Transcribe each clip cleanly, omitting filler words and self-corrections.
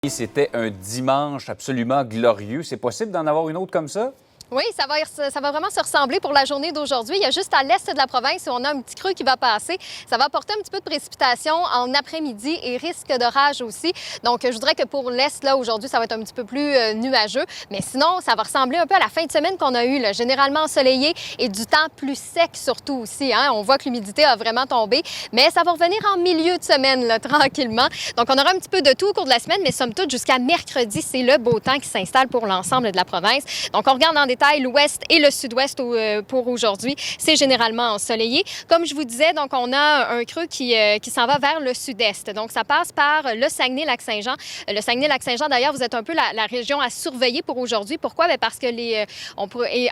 C'était un dimanche absolument glorieux. C'est possible d'en avoir une autre comme ça? Oui, ça va vraiment se ressembler pour la journée d'aujourd'hui. Il y a juste à l'est de la province où on a un petit creux qui va passer. Ça va apporter un petit peu de précipitation en après-midi et risque d'orage aussi. Donc, je voudrais que pour l'est, là, aujourd'hui, ça va être un petit peu plus nuageux. Mais sinon, ça va ressembler un peu à la fin de semaine qu'on a eue, là, généralement ensoleillé et du temps plus sec surtout aussi. Hein? On voit que l'humidité a vraiment tombé, mais ça va revenir en milieu de semaine, là, tranquillement. Donc, on aura un petit peu de tout au cours de la semaine, mais somme toute, jusqu'à mercredi, c'est le beau temps qui s'installe pour l'ensemble de la province. Donc, on regarde en détail l'ouest et le sud-ouest pour aujourd'hui. C'est généralement ensoleillé. Comme je vous disais, donc on a un creux qui s'en va vers le sud-est. Donc, ça passe par le Saguenay-Lac-Saint-Jean. Le Saguenay-Lac-Saint-Jean, d'ailleurs, vous êtes un peu la région à surveiller pour aujourd'hui. Pourquoi? Bien, parce que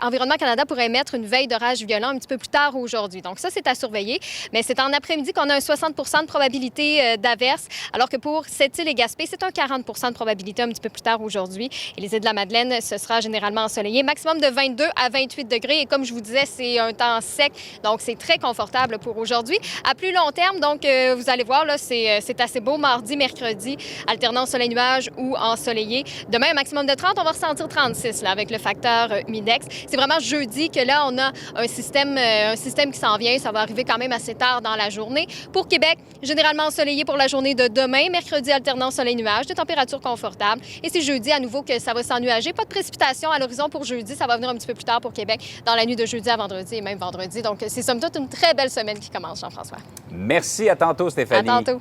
Environnement Canada pourrait émettre une veille d'orage violent un petit peu plus tard aujourd'hui. Donc, ça, c'est à surveiller. Mais c'est en après-midi qu'on a un 60 de probabilité d'averse, alors que pour Sept-Îles et Gaspé, c'est un 40 de probabilité un petit peu plus tard aujourd'hui. Et les îles de la Madeleine, ce sera généralement ensoleillé. Maximum de 22 à 28 degrés. Et comme je vous disais, c'est un temps sec, donc c'est très confortable pour aujourd'hui. À plus long terme, donc, vous allez voir, là, c'est assez beau mardi, mercredi, alternant soleil-nuage ou ensoleillé. Demain, un maximum de 30, on va ressentir 36 là, avec le facteur humidex. C'est vraiment jeudi que là, on a un système qui s'en vient. Ça va arriver quand même assez tard dans la journée. Pour Québec, généralement ensoleillé pour la journée de demain. Mercredi, alternant soleil-nuage, des températures confortables. Et c'est jeudi à nouveau que ça va s'ennuager. Pas de précipitation à l'horizon pour jeudi. Ça va venir un petit peu plus tard pour Québec, dans la nuit de jeudi à vendredi et même vendredi. Donc, c'est somme toute une très belle semaine qui commence, Jean-François. Merci, à tantôt, Stéphanie. À tantôt.